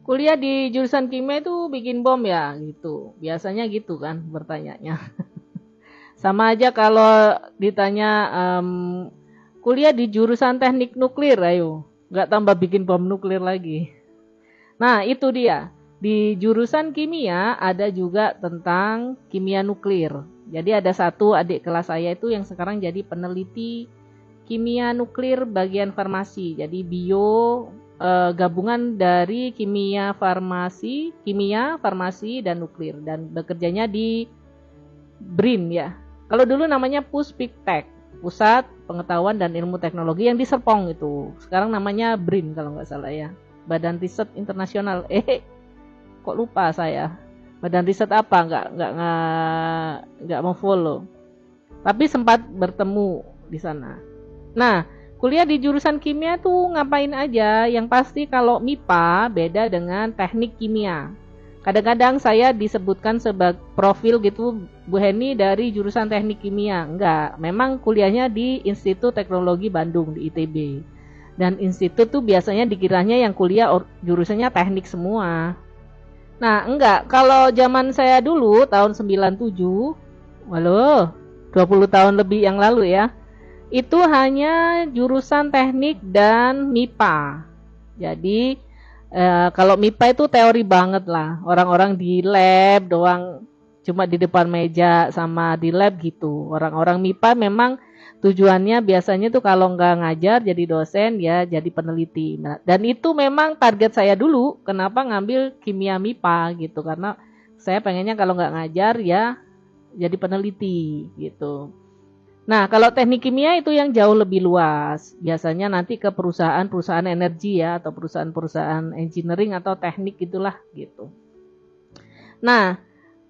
Kuliah di jurusan kimia itu bikin bom ya gitu. Biasanya gitu kan bertanyanya. Sama aja kalau ditanya kuliah di jurusan teknik nuklir, ayo. Nggak tambah bikin bom nuklir lagi. Nah itu dia. Di jurusan kimia ada juga tentang kimia nuklir. Jadi ada satu adik kelas saya itu yang sekarang jadi peneliti kimia nuklir bagian farmasi. Jadi gabungan dari kimia, farmasi dan nuklir dan bekerjanya di BRIN ya. Kalau dulu namanya Puspiktek, Pusat Pengetahuan dan Ilmu Teknologi yang di Serpong itu. Sekarang namanya BRIN kalau nggak salah ya. Badan Riset Internasional. Kok lupa saya. Badan riset apa? Nggak mau follow. Tapi sempat bertemu di sana. Nah, kuliah di jurusan kimia tuh ngapain aja? Yang pasti kalau MIPA beda dengan teknik kimia. Kadang-kadang saya disebutkan sebagai profil gitu, Bu Heni dari jurusan teknik kimia. Enggak, memang kuliahnya di Institut Teknologi Bandung di ITB. Dan institut tuh biasanya dikiranya yang kuliah jurusannya teknik semua. Nah, enggak. Kalau zaman saya dulu tahun 97, waduh, 20 tahun lebih yang lalu ya. Itu hanya jurusan teknik dan MIPA. Jadi kalau MIPA itu teori banget lah. Orang-orang di lab doang, cuma di depan meja sama di lab gitu. Orang-orang MIPA memang tujuannya biasanya tuh kalau nggak ngajar jadi dosen ya jadi peneliti. Nah, dan itu memang target saya dulu. Kenapa ngambil kimia MIPA gitu? Karena saya pengennya kalau nggak ngajar ya jadi peneliti gitu. Nah, kalau teknik kimia itu yang jauh lebih luas. Biasanya nanti ke perusahaan-perusahaan energi ya atau perusahaan-perusahaan engineering atau teknik gitulah gitu. Nah,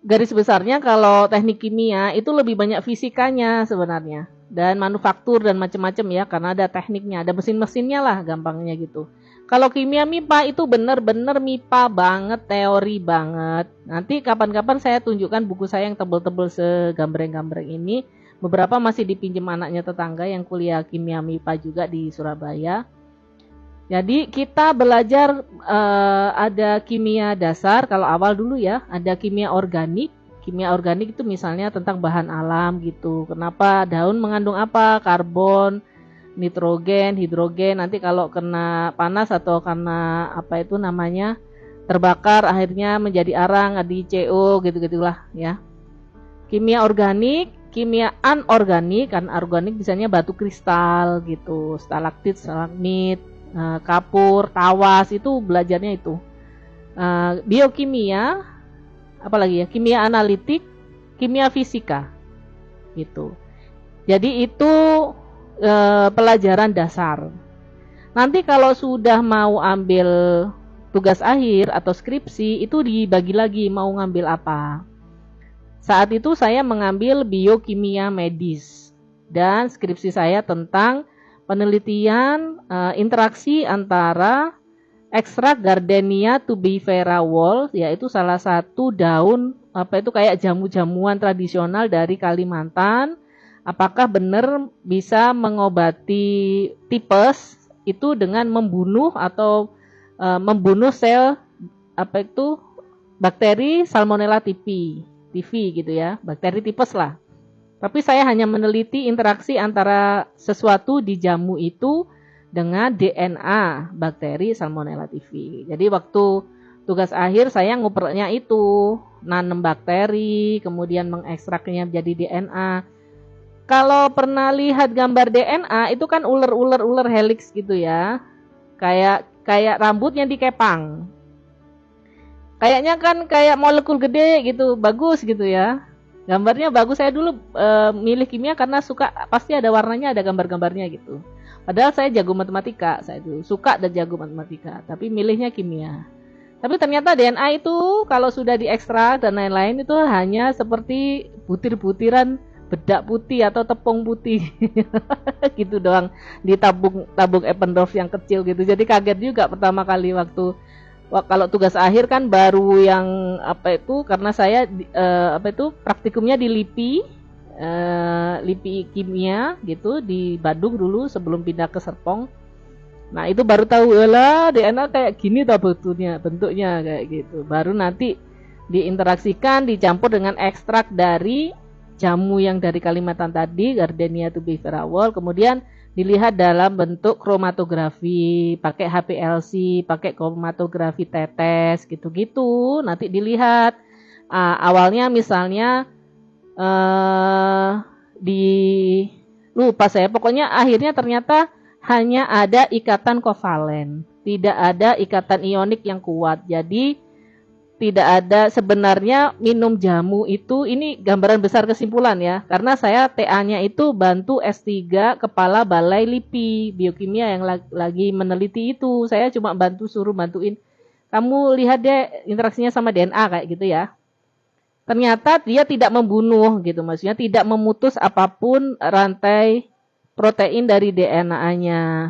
garis besarnya kalau teknik kimia itu lebih banyak fisikanya sebenarnya dan manufaktur dan macam-macam ya karena ada tekniknya, ada mesin-mesinnya lah gampangnya gitu. Kalau kimia MIPA itu benar-benar MIPA banget, teori banget. Nanti kapan-kapan saya tunjukkan buku saya yang tebel-tebel segambreng-gambreng ini. Beberapa masih dipinjam anaknya tetangga yang kuliah kimia MIPA juga di Surabaya. Jadi kita belajar ada kimia dasar kalau awal dulu ya, ada kimia organik. Kimia organik itu misalnya tentang bahan alam gitu. Kenapa daun mengandung apa? Karbon, nitrogen, hidrogen. Nanti kalau kena panas atau karena apa itu namanya terbakar akhirnya menjadi arang, ada CO gitu-gitulah ya. Kimia organik, kimia anorganik. Kan organik misalnya batu kristal gitu, stalaktit, stalagmit, kapur, tawas itu belajarnya itu. Biokimia apalagi ya, kimia analitik, kimia fisika gitu. Jadi itu pelajaran dasar. Nanti kalau sudah mau ambil tugas akhir atau skripsi itu dibagi lagi mau ngambil apa. Saat itu saya mengambil biokimia medis dan skripsi saya tentang penelitian interaksi antara ekstrak Gardenia tubifera Wall, yaitu salah satu daun apa itu kayak jamu-jamuan tradisional dari Kalimantan. Apakah benar bisa mengobati tipes itu dengan membunuh atau membunuh sel apa itu bakteri Salmonella typhi gitu ya, bakteri tipes lah. Tapi saya hanya meneliti interaksi antara sesuatu di jamu itu dengan DNA bakteri Salmonella typhi. Jadi waktu tugas akhir saya ngupernya itu, nanam bakteri, kemudian mengekstraknya menjadi DNA. Kalau pernah lihat gambar DNA itu kan ular helix gitu ya. Kayak rambutnya dikepang. Kayaknya kan kayak molekul gede gitu, bagus gitu ya. Gambarnya bagus. Saya dulu milih kimia karena suka, pasti ada warnanya, ada gambar-gambarnya gitu. Padahal saya jago matematika, saya itu suka dan jago matematika, tapi milihnya kimia. Tapi ternyata DNA itu kalau sudah diekstrak dan lain-lain itu hanya seperti butir-butiran bedak putih atau tepung putih gitu doang, ditabung Eppendorf yang kecil gitu. Jadi kaget juga pertama kali waktu kalau tugas akhir kan baru yang apa itu, karena saya apa itu praktikumnya di LIPI kimia gitu di Bandung dulu sebelum pindah ke Serpong. Nah itu baru tahu lah DNA kayak gini tau bentuknya kayak gitu. Baru nanti diinteraksikan, dicampur dengan ekstrak dari jamu yang dari Kalimantan tadi, Gardenia tubifera Wall, kemudian dilihat dalam bentuk kromatografi, pakai HPLC, pakai kromatografi tetes, gitu-gitu. Nanti dilihat awalnya misalnya di lupa saya, pokoknya akhirnya ternyata hanya ada ikatan kovalen, tidak ada ikatan ionik yang kuat. Jadi tidak ada sebenarnya minum jamu itu, ini gambaran besar kesimpulan ya, karena saya TA-nya itu bantu S3 Kepala Balai LIPI Biokimia yang lagi meneliti itu. Saya cuma bantuin, kamu lihat deh interaksinya sama DNA kayak gitu ya. Ternyata dia tidak membunuh gitu, maksudnya tidak memutus apapun rantai protein dari DNA-nya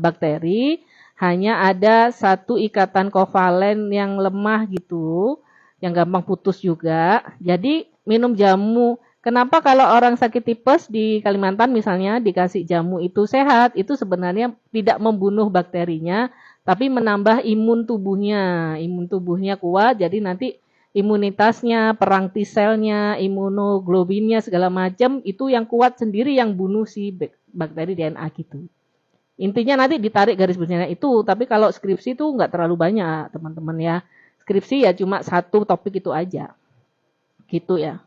bakteri. Hanya ada satu ikatan kovalen yang lemah gitu, yang gampang putus juga. Jadi minum jamu. Kenapa kalau orang sakit tipes di Kalimantan misalnya dikasih jamu itu sehat? Itu sebenarnya tidak membunuh bakterinya, tapi menambah imun tubuhnya. Imun tubuhnya kuat, jadi nanti imunitasnya, perang T-selnya, imunoglobinnya segala macam itu yang kuat sendiri yang bunuh si bakteri DNA gitu. Intinya nanti ditarik garis besarnya itu, tapi kalau skripsi itu nggak terlalu banyak teman-teman ya. Skripsi ya cuma satu topik itu aja. Gitu ya.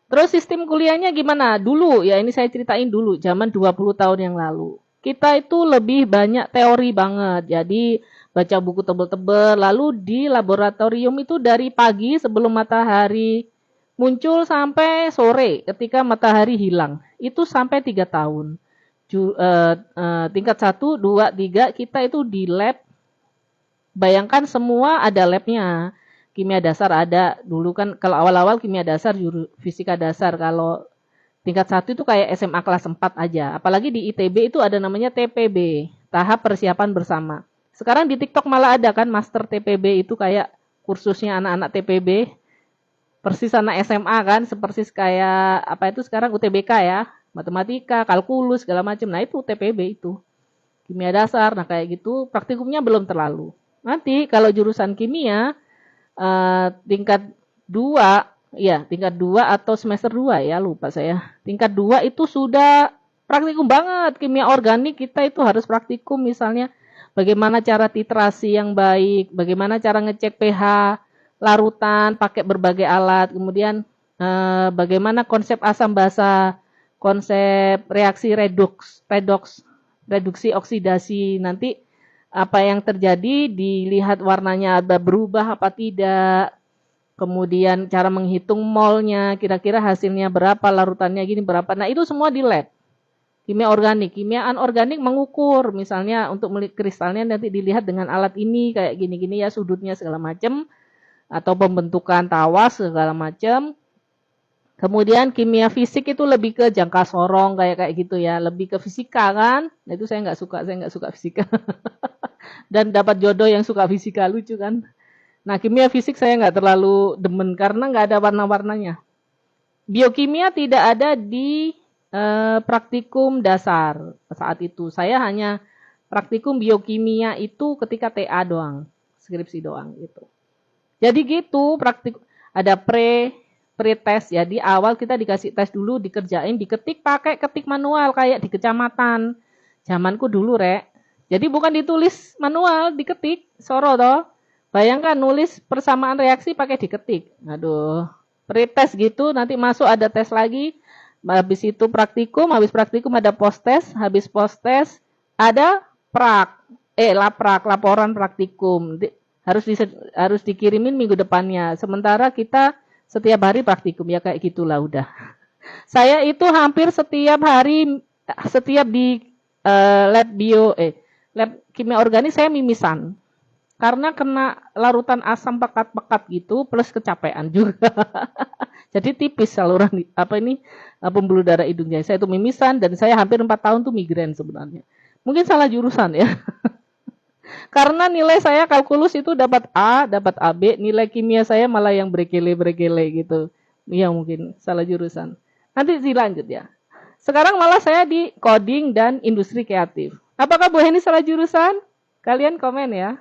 Terus sistem kuliahnya gimana? Dulu ya, ini saya ceritain dulu, zaman 20 tahun yang lalu. Kita itu lebih banyak teori banget, jadi baca buku tebel-tebel, lalu di laboratorium itu dari pagi sebelum matahari muncul sampai sore ketika matahari hilang. Itu sampai 3 tahun. Tingkat 1, 2, 3 kita itu di lab. Bayangkan semua ada labnya. Kimia dasar ada. Dulu kan kalau awal-awal kimia dasar, fisika dasar. Kalau tingkat 1 itu kayak SMA kelas 4 aja. Apalagi di ITB itu ada namanya TPB, tahap persiapan bersama. Sekarang di TikTok malah ada kan master TPB, itu kayak kursusnya anak-anak TPB. Persis anak SMA kan, sepersis kayak apa itu sekarang UTBK ya. Matematika, kalkulus, segala macam. Nah itu TPB itu. Kimia dasar, nah kayak gitu. Praktikumnya belum terlalu. Nanti kalau jurusan kimia, tingkat 2, ya tingkat 2 atau semester 2 ya, lupa saya. Tingkat 2 itu sudah praktikum banget. Kimia organik kita itu harus praktikum misalnya. Bagaimana cara titrasi yang baik, bagaimana cara ngecek pH larutan, pakai berbagai alat. Kemudian bagaimana konsep asam basa, konsep reaksi reduksi oksidasi, nanti apa yang terjadi dilihat warnanya ada berubah apa tidak, kemudian cara menghitung molnya, kira-kira hasilnya berapa, larutannya gini berapa. Nah itu semua di lab. Kimia organik, kimia anorganik mengukur, misalnya untuk kristalnya nanti dilihat dengan alat ini kayak gini-gini ya, sudutnya segala macam, atau pembentukan tawas segala macam. Kemudian kimia fisik itu lebih ke jangka sorong kayak gitu ya, lebih ke fisika kan. Nah itu saya nggak suka fisika. Dan dapat jodoh yang suka fisika, lucu kan. Nah kimia fisik saya nggak terlalu demen karena nggak ada warna-warnanya. Biokimia tidak ada di praktikum dasar saat itu. Saya hanya praktikum biokimia itu ketika TA doang, skripsi doang gitu. Jadi gitu praktik, ada pre-tes ya, di awal kita dikasih tes dulu, dikerjain, diketik pakai ketik manual kayak di kecamatan. Zamanku dulu, Rek. Jadi bukan ditulis manual, diketik, soro toh. Bayangkan nulis persamaan reaksi pakai diketik. Aduh, pre-tes gitu, nanti masuk ada tes lagi. Habis itu praktikum, habis praktikum ada post-tes, habis post-tes ada laporan praktikum. Harus dikirimin minggu depannya. Sementara kita setiap hari praktikum ya kayak gitulah udah. Saya itu hampir setiap hari, setiap di lab kimia organik saya mimisan. Karena kena larutan asam pekat-pekat gitu plus kecapean juga. Jadi tipis saluran pembuluh darah hidungnya. Saya itu mimisan dan saya hampir 4 tahun tuh migrain sebenarnya. Mungkin salah jurusan ya. Karena nilai saya kalkulus itu dapat A, dapat AB, nilai kimia saya malah yang bergele gitu. Iya mungkin salah jurusan. Nanti dilanjut ya. Sekarang malah saya di coding dan industri kreatif. Apakah Bu Heni salah jurusan? Kalian komen ya.